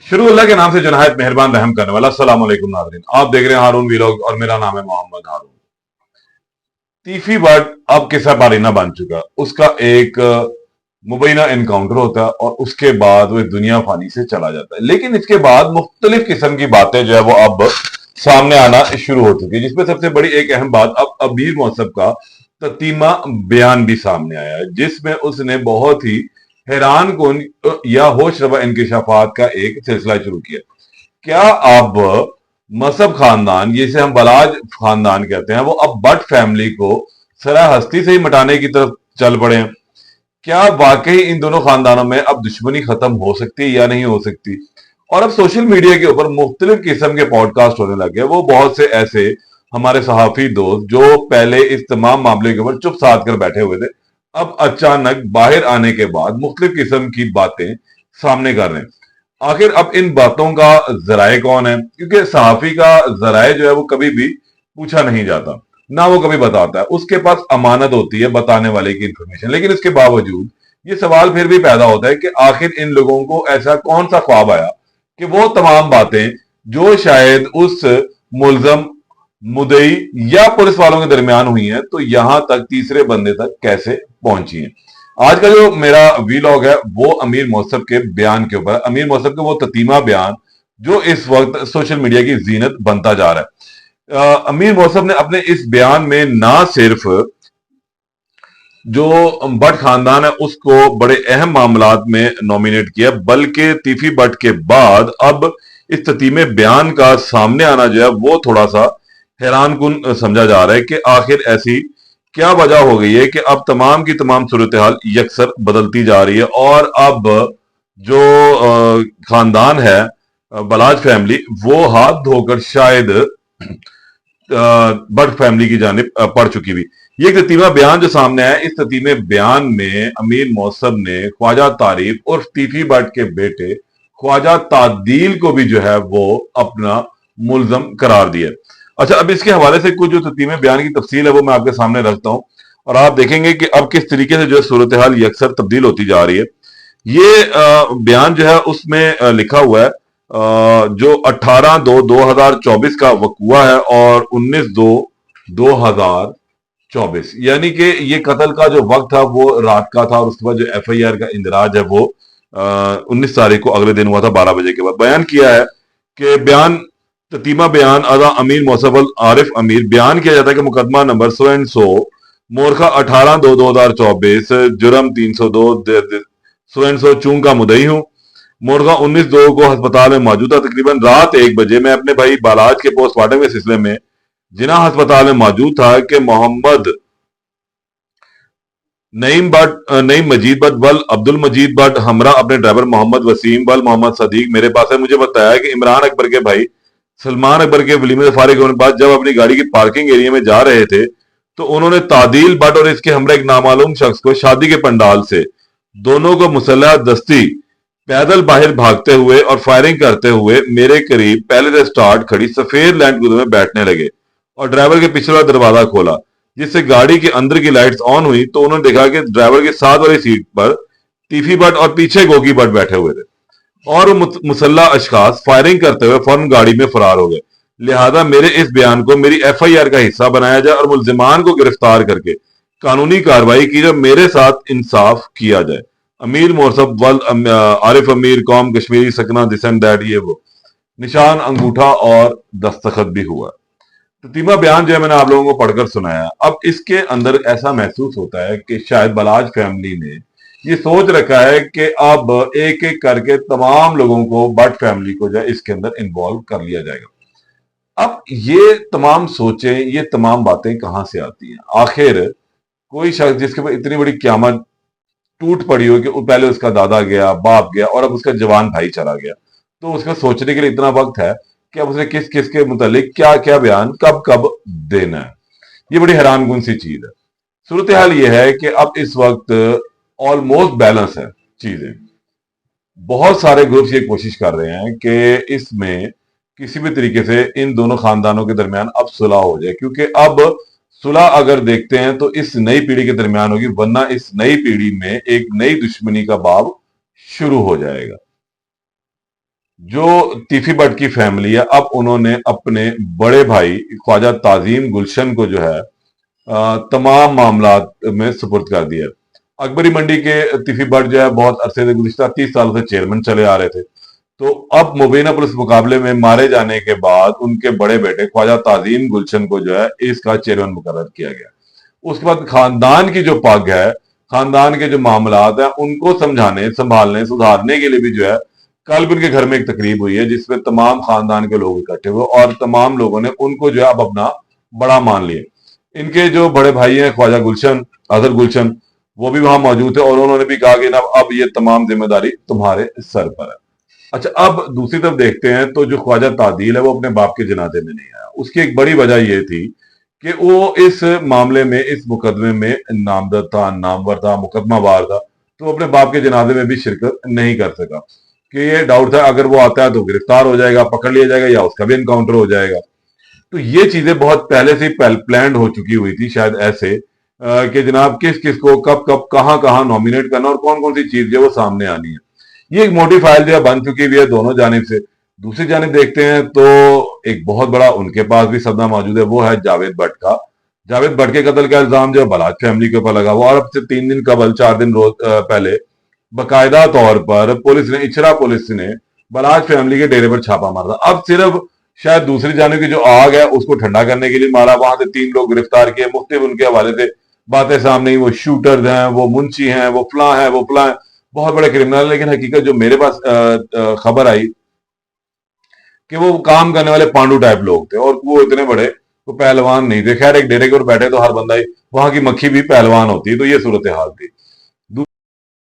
शुरू अल्लाह के नाम से जो नहायत मेहरबान रहम करने वाला। अस्सलाम वालेकुम नाज़रीन, आप देख रहे हैं हारून वीलॉग और मेरा नाम है मोहम्मद हारून। तीफी बट अब किस्सा बारीना बन चुका। उसका एक मुबैना एनकाउंटर होता है और उसके बाद वो दुनिया फानी से चला जाता है। लेकिन इसके बाद मुख्तलिफ किस्म की बातें जो है वो अब सामने आना शुरू हो चुकी है, जिसमें सबसे बड़ी एक अहम बात अब अमीर मौसम का ततीमा बयान भी सामने आया है, जिसमें उसने बहुत ही हैरान कौन या होश रवा इंकशाफात का एक सिलसिला शुरू किया। क्या अब मसब खानदान, जिसे हम बलाज खानदान कहते हैं, वो अब बट फैमिली को सराह हस्ती से ही मिटाने की तरफ चल पड़े हैं? क्या वाकई इन दोनों खानदानों में अब दुश्मनी खत्म हो सकती है या नहीं हो सकती? और अब सोशल मीडिया के ऊपर मुख्तलिफ किस्म के पॉडकास्ट होने लगे। वो बहुत से ऐसे हमारे सहाफी दोस्त जो पहले इस तमाम मामले के ऊपर चुप साध कर बैठे हुए थे, अब अचानक बाहर आने के बाद मुख्तलिफ किस्म की बातें सामने कर रहे हैं। आखिर अब इन बातों का जराए कौन है? क्योंकि सहाफी का जराए जो है वो कभी भी पूछा नहीं जाता, ना वो कभी बताता है। उसके पास अमानत होती है बताने वाले की इंफॉर्मेशन। लेकिन इसके बावजूद ये सवाल फिर भी पैदा होता है कि आखिर इन लोगों को ऐसा कौन सा ख्वाब आया कि वो तमाम बातें जो शायद उस मुलजम, मुदई या पुलिस वालों के दरमियान हुई हैं, तो यहां तक तीसरे बंदे तक कैसे पहुंची हैं। आज का जो मेरा वीलॉग है वो अमीर मौसम के बयान के ऊपर, अमीर मौसम के वो ततीमा बयान जो इस वक्त सोशल मीडिया की जीनत बनता जा रहा है। अमीर मौसम ने अपने इस बयान में ना सिर्फ जो भट्ट खानदान है उसको बड़े अहम मामलात में नॉमिनेट किया, बल्कि तीफी भट्ट के बाद अब इस ततीमे बयान का सामने आना जो है वो थोड़ा सा हैरान कुन समझा जा रहा है कि आखिर ऐसी क्या वजह हो गई है कि अब तमाम की तमाम सूरत हाल यकसर बदलती जा रही है। और अब जो खानदान है, बलाज फैमिली, वो हाथ धोकर शायद भट्ट फैमिली की जानिब पड़ चुकी हुई। ये ततीमा बयान जो सामने आया, इस ततीमे बयान में अमीर मौसम ने ख्वाजा तारीफ और तीफी भट्ट के बेटे ख्वाजा तादील को भी जो है वो अपना मुल्जम करार दिया। अच्छा, अब इसके हवाले से कुछ जो ततीमे बयान की तफसील है वो मैं आपके सामने रखता हूं और आप देखेंगे कि अब किस तरीके से जो सूरत हाल यकसर तब्दील होती जा रही है। ये बयान जो है उसमें लिखा हुआ है जो 18/2/2024 का वकूआ है और 19/2/2024, यानी कि ये कत्ल का जो वक्त था वो रात का था और उसके बाद जो FIR का इंदराज है वो 19 तारीख को अगले दिन हुआ था 12 बजे के बाद। बयान किया है कि बयान ततीमा बयान अदा अमीर मौसफल आरिफ अमीर बयान किया जाता है कि मुकदमा नंबर 100 मोरखा 18/2/2024 जुर्म 302 100 चूंग का मुदई हूं। मोरगा 19/2 को अस्पताल में मौजूद था। तकरीबन रात 1 बजे मैं अपने भाई बालाज के पोस्टमार्टम के सिलसिले में जिना अस्पताल में मौजूद था कि मोहम्मद नईम मजीद भट्ट वल अब्दुल मजीद भट्ट हमरा अपने ड्राइवर मोहम्मद वसीम वल मोहम्मद सदीक मेरे पास है। मुझे बताया कि इमरान अकबर के भाई सलमान अकबर के वलीमे से फारिग होने के बाद जब अपनी गाड़ी की पार्किंग एरिया में जा रहे थे तो उन्होंने तादील भट्ट और इसके हमरा एक नामालूम शख्स को शादी के पंडाल से दोनों को मुसल्लह दस्ती पैदल बाहर भागते हुए और फायरिंग करते हुए मेरे करीब पहले से स्टार्ट खड़ी सफेद लैंड क्रूजर में बैठने लगे और ड्राइवर के पिछला दरवाजा खोला, जिससे गाड़ी के अंदर की लाइट्स ऑन हुई तो उन्होंने देखा कि ड्राइवर के साथ वाली सीट पर तीफी भट्ट और पीछे गोगी भट्ट बैठे हुए थे और मुसल्ला अशखास फायरिंग करते हुए फौरन गाड़ी में फरार हो गए। लिहाजा मेरे इस बयान को मेरी FIR का हिस्सा बनाया जाए और मुलजिमान को गिरफ्तार करके कानूनी कार्रवाई की जाए, मेरे साथ इंसाफ किया जाए। अमीर मोरसब वल आरिफ अमीर कौम कश्मीरी सकना दिस एंड दैट, ये वो निशान अंगूठा और दस्तखत भी हुआ। ततीमा बयान जो है मैंने आप लोगों को पढ़कर सुनाया। अब इसके अंदर ऐसा महसूस होता है कि शायद बलाज फैमिली ने ये सोच रखा है कि अब एक एक करके तमाम लोगों को, भट्ट फैमिली को जो है इसके अंदर इन्वॉल्व कर लिया जाएगा। अब ये तमाम सोचें, ये तमाम बातें कहां से आती हैं? आखिर कोई शख्स जिसके ऊपर इतनी बड़ी क़यामत टूट पड़ी हो कि पहले उसका दादा गया, बाप गया और अब उसका जवान भाई चला गया, तो उसका सोचने के लिए इतना वक्त है कि अब उसे किस किस के मुतालिक क्या क्या बयान कब कब देना है। ये बड़ी हैरानकुन सी चीज है। सूरत हाल ये है कि अब इस वक्त ऑलमोस्ट बैलेंस है चीजें। बहुत सारे ग्रुप्स ये कोशिश कर रहे हैं कि इसमें किसी भी तरीके से इन दोनों खानदानों के दरमियान अब सुलह हो जाए, क्योंकि अब सुलह अगर देखते हैं तो इस नई पीढ़ी के दरमियान होगी, वरना इस नई पीढ़ी में एक नई दुश्मनी का बाब शुरू हो जाएगा। जो तीफी भट्ट की फैमिली है, अब उन्होंने अपने बड़े भाई ख्वाजा ताजीम गुलशन को जो है तमाम मामलात में सुपुर्द कर दिया। अकबरी मंडी के तीफी भट्ट जो है बहुत अरसे से, गुज़िश्ता 30 सालों से चेयरमैन चले आ रहे थे। तो अब मुबीना पुलिस मुकाबले में मारे जाने के बाद उनके बड़े बेटे ख्वाजा ताजीम गुलशन को जो है इसका चेयरमैन मुकर्रर किया गया। उसके बाद खानदान की जो पग है, खानदान के जो मामलात हैं, उनको समझाने, संभालने, सुधारने के लिए भी जो है कल भी उनके घर में एक तकरीब हुई है जिसमें तमाम खानदान के लोग इकट्ठे हुए और तमाम लोगों ने उनको जो है अब अपना बड़ा मान लिया। इनके जो बड़े भाई हैं ख्वाजा गुलशन, अजहर गुलशन, वो भी वहां मौजूद थे और उन्होंने भी कहा कि ना अब ये तमाम जिम्मेदारी तुम्हारे सर पर है। अच्छा, अब दूसरी तरफ देखते हैं तो जो ख्वाजा तादील है वो अपने बाप के जनाजे में नहीं आया। उसकी एक बड़ी वजह यह थी कि वो इस मामले में, इस मुकदमे में नामजद था, नामवर था, मुकदमावार था, तो वो अपने बाप के जनाजे में भी शिरकत नहीं कर सका कि ये डाउट था अगर वो आता है तो गिरफ्तार हो जाएगा, पकड़ लिया जाएगा या उसका भी एनकाउंटर हो जाएगा। तो ये चीजें बहुत पहले से प्लान हो चुकी हुई थी शायद ऐसे कि जनाब किस किस को कब कब कहां कहां नॉमिनेट करना और कौन कौन सी चीज जो है वो सामने आनी है। ये एक मोटी फाइल जो है बन चुकी हुई है दोनों जानिब से। दूसरी जानिब देखते हैं तो एक बहुत बड़ा उनके पास भी सदमा मौजूद है, वो है जावेद भट्ट का। जावेद भट्ट के कत्ल का इल्जाम जो है बलाच फैमिली के ऊपर लगा हुआ और अब से 3 दिन कबल, 4 दिन रोज पहले बाकायदा तौर पर पुलिस ने, इचरा पुलिस ने बलाच फैमिली के डेरे पर छापा मारा था। अब सिर्फ शायद दूसरी जानिब की जो आग है उसको ठंडा करने के लिए मारा। वहां से 3 लोग गिरफ्तार किए, मुख्तलिफ उनके हवाले से बातें सामने आई, वो शूटर्स हैं, वो मुंशी हैं, वो फलां हैं, वो फलां हैं, बहुत बड़े क्रिमिनल। लेकिन हकीकत जो मेरे पास खबर आई कि वो काम करने वाले पांडु टाइप लोग थे और वो इतने बड़े वो पहलवान नहीं थे। खैर, एक डेरे के ऊपर बैठे तो हर बंदा ही, वहां की मक्खी भी पहलवान होती है, तो ये सूरत हाल थी।